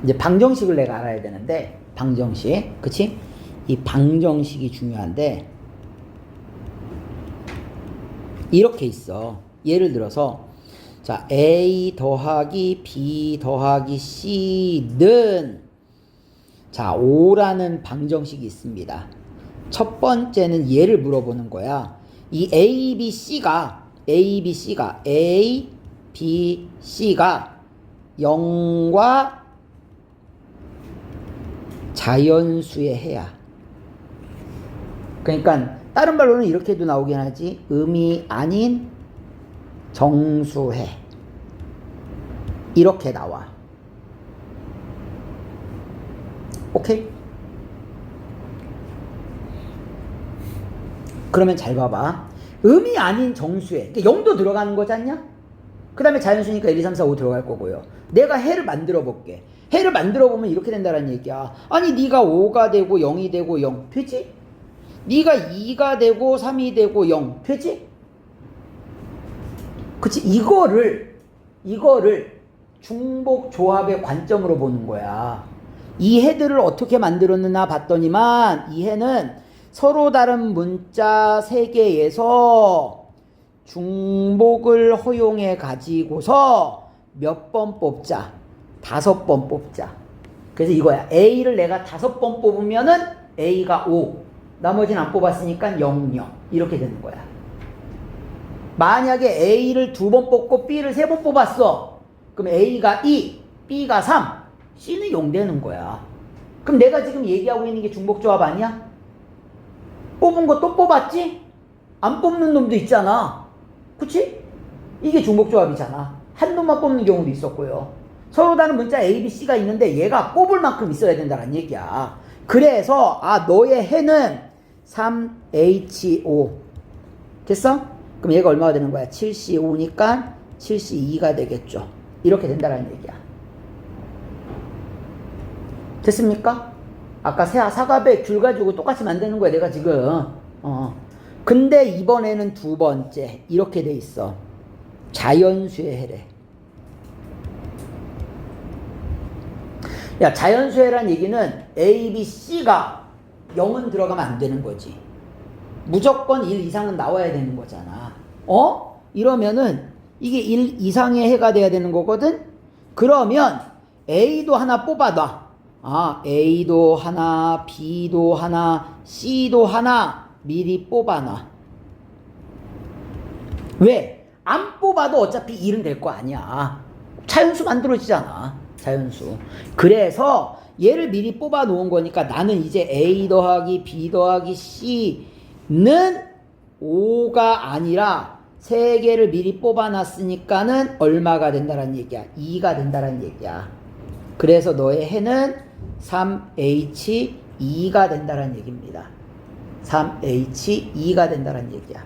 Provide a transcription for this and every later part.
이제 방정식을 내가 알아야 되는데, 방정식. 그치? 이 방정식이 중요한데, 이렇게 있어. 예를 들어서, 자, A 더하기 B 더하기 C는, 자, 5라는 방정식이 있습니다. 첫 번째는 얘를 물어보는 거야. 이 A, B, C가 A, B, C가 0과 자연수의 해야. 그러니까 다른 말로는 이렇게도 나오긴 하지. 음이 아닌 정수해. 이렇게 나와. 오케이? 그러면 잘 봐봐. 음이 아닌 정수해. 그러니까 0도 들어가는 거지 않냐? 그 다음에 자연수니까 1, 2, 3, 4, 5 들어갈 거고요. 내가 해를 만들어 볼게. 해를 만들어 보면 이렇게 된다는 얘기야. 아니 네가 5가 되고 0이 되고 0 되지? 네가 2가 되고 3이 되고 0 되지? 그치? 이거를 중복 조합의 관점으로 보는 거야. 이 해들을 어떻게 만들었느냐 봤더니만 이 해는 서로 다른 문자 3개에서 중복을 허용해 가지고서 몇 번 뽑자? 5번 뽑자. 그래서 이거야. A를 내가 5번 뽑으면은 A가 5. 나머지는 안 뽑았으니까 0, 0. 이렇게 되는 거야. 만약에 A를 2번 뽑고 B를 3번 뽑았어. 그럼 A가 2, B가 3, C는 0 되는 거야. 그럼 내가 지금 얘기하고 있는 게 중복조합 아니야? 뽑은 거 또 뽑았지? 안 뽑는 놈도 있잖아. 그치? 이게 중복조합이잖아. 한 놈만 뽑는 경우도 있었고요. 서로 다른 문자 A, B, C가 있는데 얘가 뽑을 만큼 있어야 된다는 얘기야. 그래서 너의 해는 3H5 됐어? 그럼 얘가 얼마가 되는 거야? 7C5니까 7C2가 되겠죠. 이렇게 된다는 얘기야. 됐습니까? 아까 사과배 귤 가지고 똑같이 만드는 거야 내가 지금. 근데 이번에는 두 번째 이렇게 돼 있어. 자연수의 해래. 야, 자연수해란 얘기는 A, B, C가 0은 들어가면 안 되는 거지. 무조건 1 이상은 나와야 되는 거잖아. 이러면은 이게 1 이상의 해가 돼야 되는 거거든? 그러면 A도 하나 뽑아놔. A도 하나, B도 하나, C도 하나 미리 뽑아놔. 왜? 안 뽑아도 어차피 1은 될 거 아니야. 자연수 만들어지잖아. 자연수. 그래서 얘를 미리 뽑아 놓은 거니까 나는 이제 A 더하기 B 더하기 C는 5가 아니라 3개를 미리 뽑아 놨으니까는 얼마가 된다는 얘기야? 2가 된다는 얘기야. 그래서 너의 해는 3H2가 된다는 얘기입니다. 3H2가 된다는 얘기야.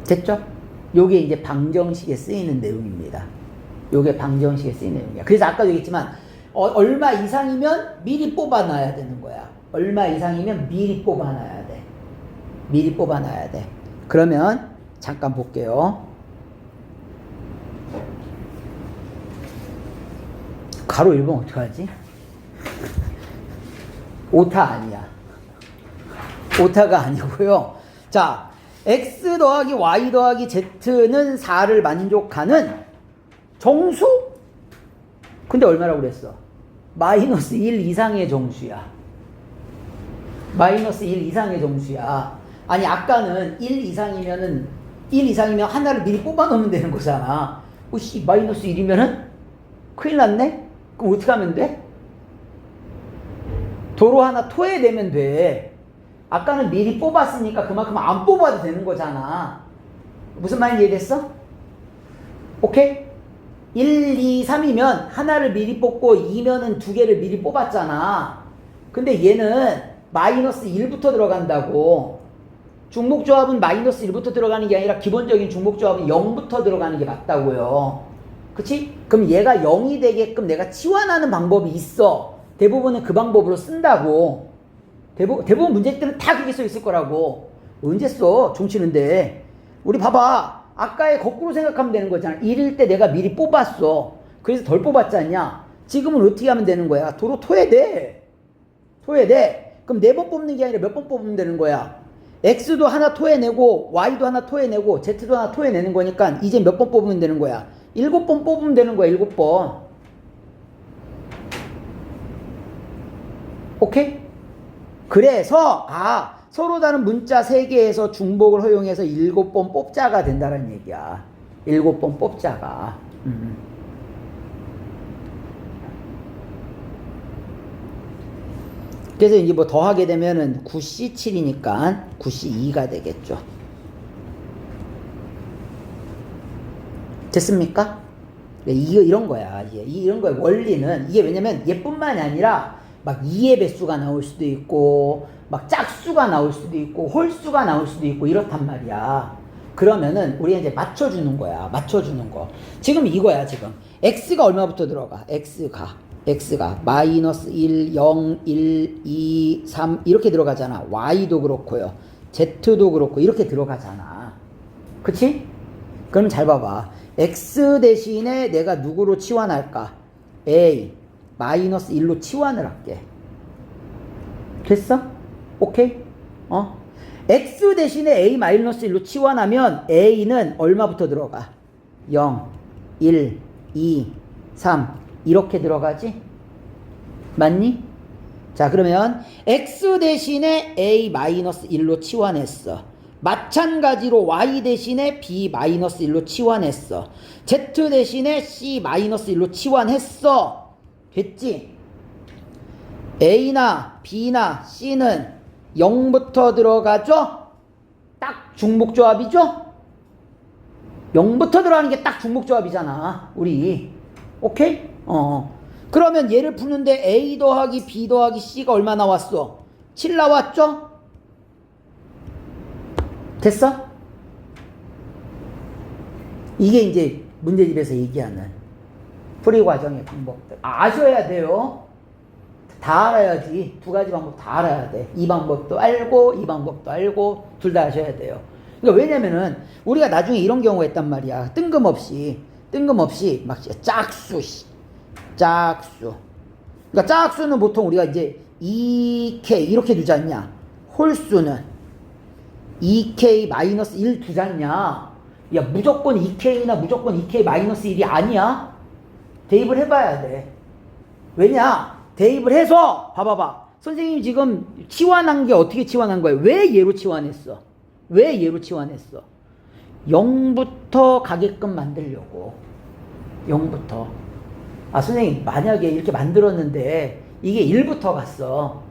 됐죠? 요게 이제 방정식에 쓰이는 내용입니다. 요게 방정식에 쓰이는 내용이야. 그래서 아까도 얘기했지만 얼마 이상이면 미리 뽑아놔야 되는 거야. 얼마 이상이면 미리 뽑아놔야 돼. 미리 뽑아놔야 돼. 그러면 잠깐 볼게요. 가로 1번 어떡하지? 오타 아니야. 오타가 아니고요. 자, X 더하기 Y 더하기 Z는 4를 만족하는 정수? 근데 얼마라고 그랬어? 마이너스 1 이상의 정수야. 마이너스 1 이상의 정수야. 아니 아까는 1 이상이면 하나를 미리 뽑아 놓으면 되는 거잖아. 마이너스 1이면은 큰일 났네? 그럼 어떻게 하면 돼? 도로 하나 토해내면 돼. 아까는 미리 뽑았으니까 그만큼 안 뽑아도 되는 거잖아. 무슨 말인지 이해됐어? 오케이? 1, 2, 3이면 하나를 미리 뽑고 2면은 2개를 미리 뽑았잖아. 근데 얘는 마이너스 1부터 들어간다고. 중복조합은 마이너스 1부터 들어가는 게 아니라 기본적인 중복조합은 0부터 들어가는 게 맞다고요. 그치? 그럼 얘가 0이 되게끔 내가 치환하는 방법이 있어. 대부분은 그 방법으로 쓴다고. 대부분 문제 때는 다 그게 써 있을 거라고. 언제 써? 종치는데. 우리 봐봐. 아까의 거꾸로 생각하면 되는 거잖아. 1일 때 내가 미리 뽑았어. 그래서 덜 뽑았지 않냐? 지금은 어떻게 하면 되는 거야? 도로 토해야 돼. 토해야 돼. 그럼 4번 뽑는 게 아니라 몇 번 뽑으면 되는 거야? X도 하나 토해내고 Y도 하나 토해내고 Z도 하나 토해내는 거니까 이제 몇 번 뽑으면 되는 거야? 7번 뽑으면 되는 거야. 7번. 오케이? 그래서 서로 다른 문자 3개에서 중복을 허용해서 7번 뽑자가 된다는 얘기야. 7번 뽑자가. 그래서 이제 뭐 더하게 되면은 9C7이니까 9C2가 되겠죠. 됐습니까? 이런 거야. 이런 거야. 원리는. 이게 왜냐면 얘뿐만이 아니라 막 2의 배수가 나올 수도 있고, 막 짝수가 나올 수도 있고, 홀수가 나올 수도 있고, 이렇단 말이야. 그러면은 우리가 이제 맞춰주는 거야. 맞춰주는 거. 지금 이거야, 지금. X가 얼마부터 들어가? X가 마이너스 1, 0, 1, 2, 3 이렇게 들어가잖아. Y도 그렇고요. Z도 그렇고 이렇게 들어가잖아. 그치? 그럼 잘 봐봐. X 대신에 내가 누구로 치환할까? A 마이너스 1로 치환을 할게. 됐어? 오케이? X 대신에 A 마이너스 1로 치환하면 A는 얼마부터 들어가? 0, 1, 2, 3 이렇게 들어가지? 맞니? 자, 그러면 X 대신에 A 마이너스 1로 치환했어. 마찬가지로 Y 대신에 B 마이너스 1로 치환했어. Z 대신에 C 마이너스 1로 치환했어. 됐지? A나 B나 C는 0부터 들어가죠? 딱 중복조합이죠? 0부터 들어가는 게 딱 중복조합이잖아. 우리. 오케이? 그러면 얘를 푸는데 A 더하기 B 더하기 C가 얼마 나왔어? 7 나왔죠? 됐어? 이게 이제 문제집에서 얘기하는 풀이 과정의 방법들. 아셔야 돼요. 다 알아야지. 2가지 방법 다 알아야 돼. 이 방법도 알고 이 방법도 알고 둘 다 아셔야 돼요. 그러니까 왜냐면은 우리가 나중에 이런 경우가 있단 말이야. 뜬금없이 막 짝수. 그러니까 짝수는 보통 우리가 이제 2K 이렇게 두지 않냐. 홀수는 2K 마이너스 1 두지 않냐. 야, 무조건 2K나 무조건 2K 마이너스 1이 아니야. 대입을 해봐야 돼. 왜냐? 대입을 해서 봐봐봐. 선생님이 지금 치환한 게 어떻게 치환한 거야? 왜 얘로 치환했어? 0부터 가게끔 만들려고. 0부터. 선생님, 만약에 이렇게 만들었는데 이게 1부터 갔어.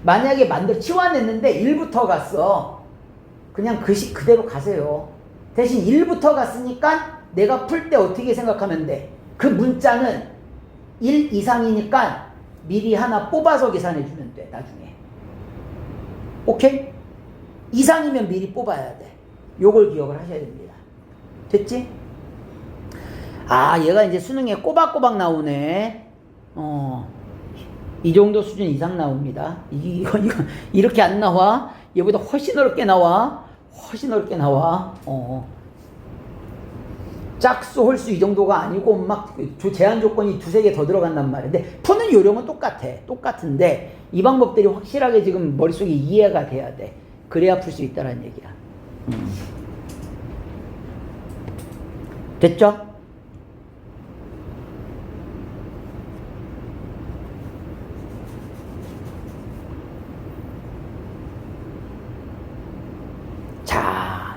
만약에 치환했는데 1부터 갔어. 그냥 그 식 그대로 가세요. 대신 1부터 갔으니까 내가 풀 때 어떻게 생각하면 돼? 그 문자는 1 이상이니까 미리 하나 뽑아서 계산해 주면 돼, 나중에. 오케이? 이상이면 미리 뽑아야 돼. 요걸 기억을 하셔야 됩니다. 됐지? 얘가 이제 수능에 꼬박꼬박 나오네. 이 정도 수준 이상 나옵니다. 이거 이렇게 안 나와. 얘보다 훨씬 어렵게 나와. 짝수, 홀수 이 정도가 아니고 막 제한 조건이 2-3개 더 들어간단 말이야. 근데 푸는 요령은 똑같은데 이 방법들이 확실하게 지금 머릿속에 이해가 돼야 돼. 그래야 풀 수 있다는 얘기야. 됐죠? 자,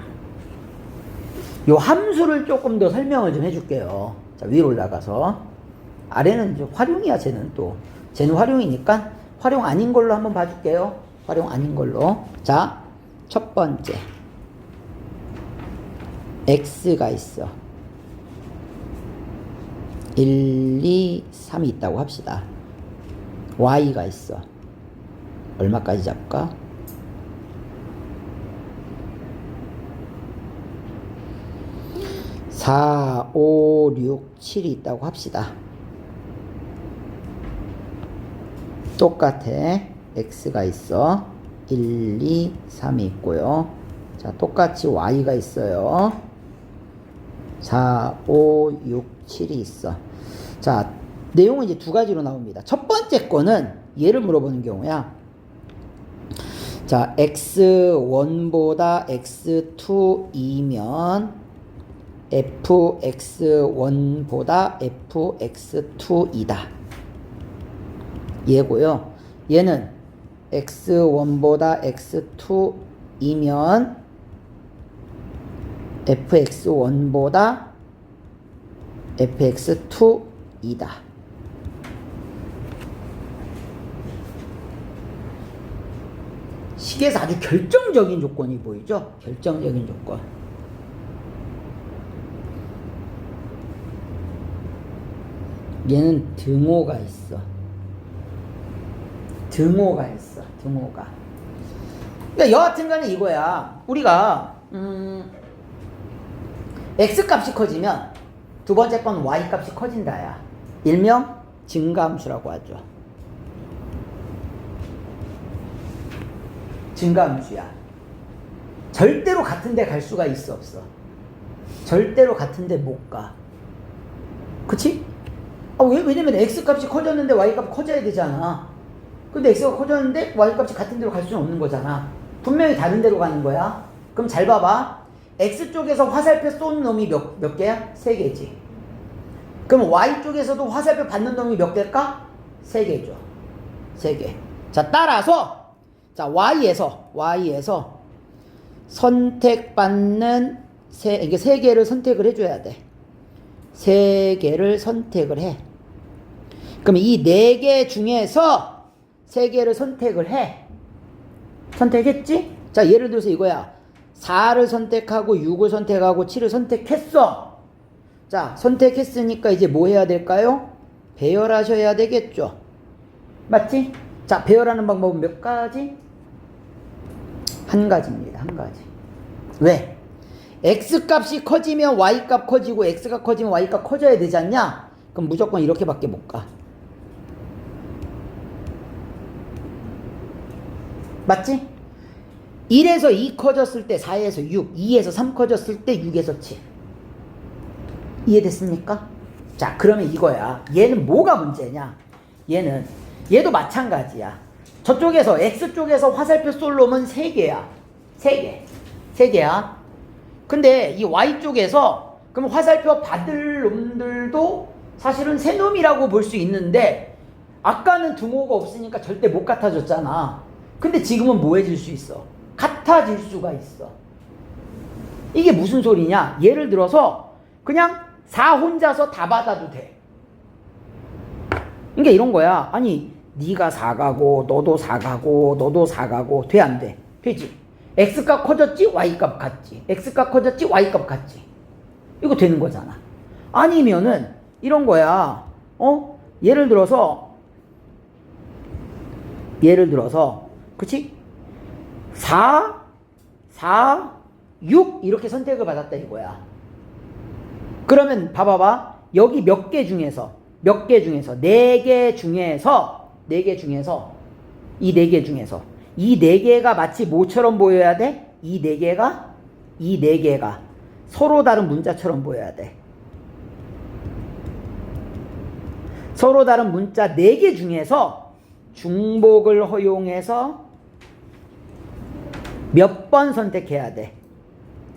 요 함수를 조금 더 설명을 좀 해줄게요. 자, 위로 올라가서. 아래는 좀 활용이야, 쟤는 활용이니까 활용 아닌 걸로 한번 봐줄게요. 활용 아닌 걸로. 자, 첫 번째. X가 있어. 1, 2, 3이 있다고 합시다. Y가 있어. 얼마까지 잡을까? 4, 5, 6, 7이 있다고 합시다. 똑같아. X가 있어. 1, 2, 3이 있고요. 자, 똑같이 y가 있어요. 4, 5, 6, 7이 있어. 자, 내용은 이제 두 가지로 나옵니다. 첫 번째 거는 얘를 물어보는 경우야. 자, x1보다 x2이면 fx1보다 fx2이다. 얘고요. 얘는 x1보다 x2이면 fx1보다 fx2이다. 식에서 아주 결정적인 조건이 보이죠? 결정적인 조건. 얘는 등호가 있어. 등호가 있어. 등호가. 그러니까 여하튼 간에 이거야. 우리가 x값이 커지면 두 번째 건 y값이 커진다야. 일명 증가함수라고 하죠. 증가함수야. 절대로 같은 데 갈 수가 있어 없어? 절대로 같은 데 못 가. 그치? 왜냐면 x값이 커졌는데 y값이 커져야 되잖아. 근데 x가 커졌는데 y값이 같은 데로 갈 수는 없는 거잖아. 분명히 다른 데로 가는 거야. 그럼 잘 봐봐. x쪽에서 화살표 쏜 놈이 몇 개야? 3개지. 그럼 y쪽에서도 화살표 받는 놈이 몇 개일까? 3개죠. 3개. 자, 따라서 자, y에서 선택받는 이게 3개를 선택을 해줘야 돼. 3개를 선택을 해. 그럼 이 4개 중에서 3개를 선택을 해. 선택했지? 자, 예를 들어서 이거야. 4를 선택하고 6을 선택하고 7을 선택했어. 자, 선택했으니까 이제 뭐 해야 될까요? 배열하셔야 되겠죠. 맞지? 자, 배열하는 방법은 몇 가지? 한 가지입니다. 한 가지. 왜? x값이 커지면 y값 커지고 x가 커지면 y값 커져야 되지 않냐? 그럼 무조건 이렇게밖에 못 가. 맞지? 1에서 2 커졌을 때 4에서 6, 2에서 3 커졌을 때 6에서 7. 이해됐습니까? 자, 그러면 이거야. 얘는 뭐가 문제냐? 얘도 마찬가지야. 저쪽에서 x쪽에서 화살표 쏠 놈은 3개야. 3개야. 근데 이 y쪽에서 그럼 화살표 받을 놈들도 사실은 3놈이라고 볼 수 있는데 아까는 등호가 없으니까 절대 못 같아졌잖아. 근데 지금은 뭐해질 수 있어? 같아질 수가 있어. 이게 무슨 소리냐? 예를 들어서 그냥 4 혼자서 다 받아도 돼. 그러니까 이런 거야. 아니, 네가 4가고 너도 4가고 너도 4가고 돼 안 돼? 되지. x값 커졌지? y값 같지. x값 커졌지? y값 같지. 이거 되는 거잖아. 아니면은 이런 거야. 예를 들어서 그치? 4, 6 이렇게 선택을 받았다 이거야. 그러면 봐봐봐. 여기 몇 개 중에서 4개 중에서 이 4개가 마치 뭐처럼 보여야 돼? 이 4개가 서로 다른 문자처럼 보여야 돼. 서로 다른 문자 4개 중에서 중복을 허용해서 몇 번 선택해야 돼?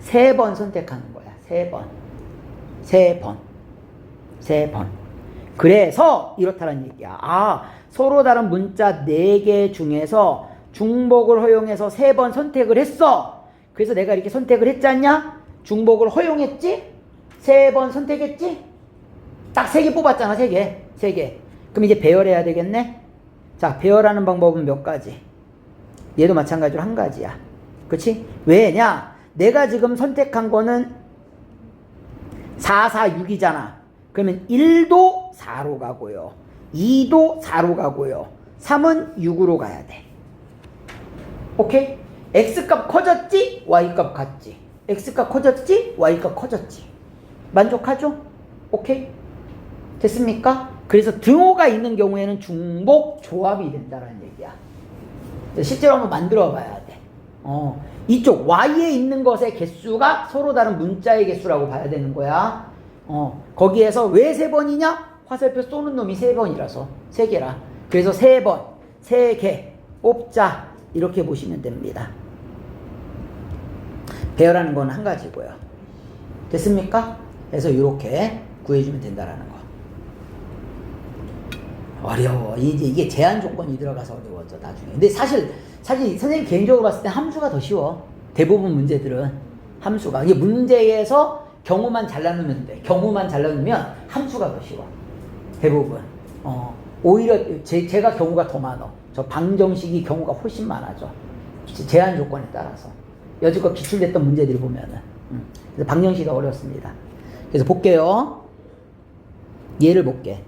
3번 선택하는 거야. 3번. 그래서 이렇다는 얘기야. 서로 다른 문자 4개 중에서 중복을 허용해서 3번 선택을 했어. 그래서 내가 이렇게 선택을 했지 않냐? 중복을 허용했지? 3번 선택했지? 딱 3개 뽑았잖아. 3개. 그럼 이제 배열해야 되겠네? 자, 배열하는 방법은 몇 가지? 얘도 마찬가지로 한 가지야. 그치? 왜냐? 내가 지금 선택한 거는 4, 4, 6이잖아. 그러면 1도 4로 가고요. 2도 4로 가고요. 3은 6으로 가야 돼. 오케이? x값 커졌지? y값 같지? x값 커졌지? y값 커졌지? 만족하죠? 오케이? 됐습니까? 그래서 등호가 있는 경우에는 중복 조합이 된다는 얘기야. 실제로 한번 만들어 봐야 돼. 이쪽 y에 있는 것의 개수가 서로 다른 문자의 개수라고 봐야 되는 거야. 거기에서 왜 3번이냐? 화살표 쏘는 놈이 3번이라서 3개라. 그래서 3번, 3개 뽑자 이렇게 보시면 됩니다. 배열하는 건 한 가지고요. 됐습니까? 그래서 이렇게 구해주면 된다라는 거. 어려워. 이게 제한 조건이 들어가서 어려워져 나중에. 근데 사실 선생님 개인적으로 봤을 때 함수가 더 쉬워. 대부분 문제들은 함수가. 이게 문제에서 경우만 잘 나누면 돼. 경우만 잘 나누면 함수가 더 쉬워. 대부분. 오히려 제가 경우가 더 많아. 저 방정식이 경우가 훨씬 많아져. 제한 조건에 따라서. 여지껏 기출됐던 문제들을 보면은. 그래서 방정식이 어렵습니다. 그래서 볼게요. 얘를 볼게.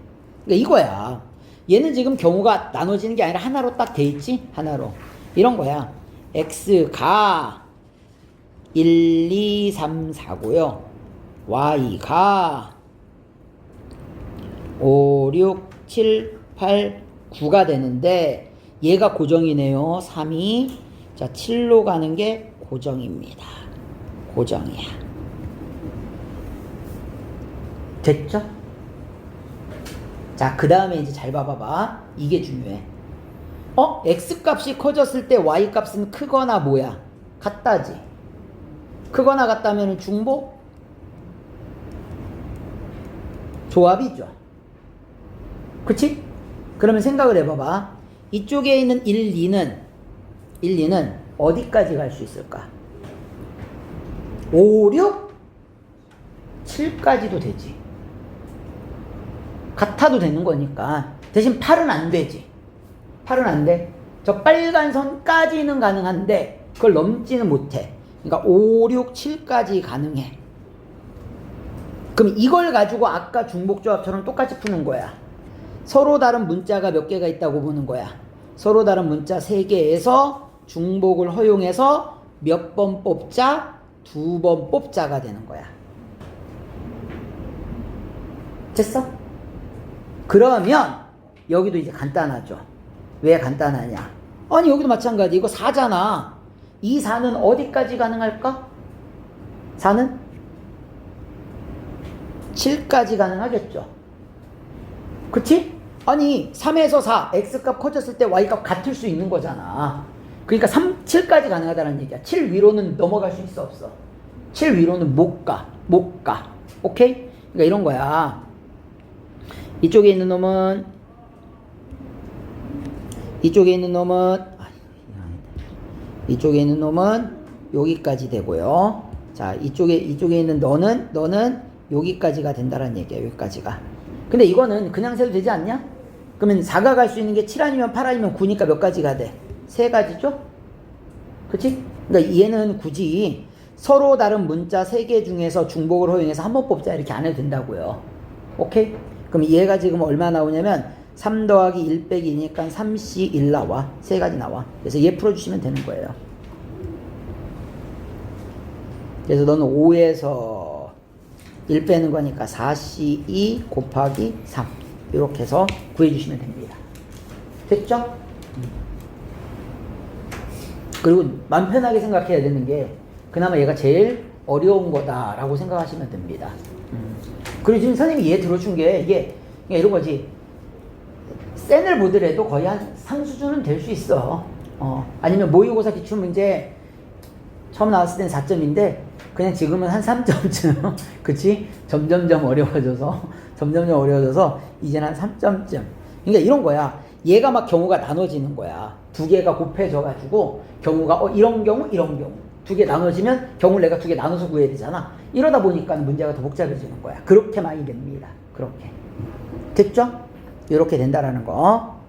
그러니까 이거야. 얘는 지금 경우가 나눠지는 게 아니라 하나로 딱 돼 있지? 하나로. 이런 거야. x가 1, 2, 3, 4고요. y가 5, 6, 7, 8, 9가 되는데 얘가 고정이네요. 3이. 자, 7로 가는 게 고정입니다. 고정이야. 됐죠? 자, 그 다음에 이제 잘 봐봐봐. 이게 중요해. x값이 커졌을 때 y값은 크거나 뭐야? 같다지. 크거나 같다면 중복? 조합이죠. 그치? 그러면 생각을 해봐봐. 이쪽에 있는 1, 2는 어디까지 갈 수 있을까? 5, 6, 7까지도 되지. 같아도 되는 거니까. 대신 8은 안 되지. 8은 안 돼. 저 빨간 선까지는 가능한데 그걸 넘지는 못해. 그러니까 5, 6, 7까지 가능해. 그럼 이걸 가지고 아까 중복조합처럼 똑같이 푸는 거야. 서로 다른 문자가 몇 개가 있다고 보는 거야. 서로 다른 문자 3개에서 중복을 허용해서 몇 번 뽑자? 2번 뽑자가 되는 거야. 됐어? 그러면 여기도 이제 간단하죠. 왜 간단하냐? 아니 여기도 마찬가지. 이거 4잖아. 이 4는 어디까지 가능할까? 4는 7까지 가능하겠죠. 그치? 아니 3에서 4 x값 커졌을 때 y값 같을 수 있는 거잖아. 그러니까 7까지 가능하다는 얘기야. 7 위로는 넘어갈 수 있어 없어? 7 위로는 못 가. 오케이? 그러니까 이런 거야. 이쪽에 있는 놈은 여기까지 되고요. 자, 이쪽에 있는 너는 여기까지가 된다는 얘기야. 여기까지가. 근데 이거는 그냥 세도 되지 않냐? 그러면 4가 갈 수 있는 게 7 아니면 8 아니면 9니까 몇 가지가 돼? 3가지죠? 그치? 그러니까 얘는 굳이 서로 다른 문자 3개 중에서 중복을 허용해서 한 번 뽑자 이렇게 안 해도 된다고요. 오케이? 그럼 얘가 지금 얼마 나오냐면 3 더하기 1 빼기 2니까 3C 1 나와. 3가지 나와. 그래서 얘 풀어주시면 되는 거예요. 그래서 너는 5에서 1 빼는 거니까 4C 2 곱하기 3 이렇게 해서 구해주시면 됩니다. 됐죠? 그리고 마음 편하게 생각해야 되는 게 그나마 얘가 제일 어려운 거다라고 생각하시면 됩니다. 그리고 지금 선생님이 얘 들어준 게 이게 그냥 이런 거지. 센을 보더라도 거의 한 3수준은 될 수 있어. 아니면 모의고사 기출문제 처음 나왔을 땐 4점인데 그냥 지금은 한 3점쯤 그치? 점점점 어려워져서 이제는 한 3점쯤. 그러니까 이런 거야. 얘가 막 경우가 나눠지는 거야. 2개가 곱해져 가지고 경우가 이런 경우 2개 나눠지면 경우를 내가 2개 나눠서 구해야 되잖아. 이러다 보니까 문제가 더 복잡해지는 거야. 그렇게 많이 됩니다. 그렇게. 됐죠? 이렇게 된다라는 거.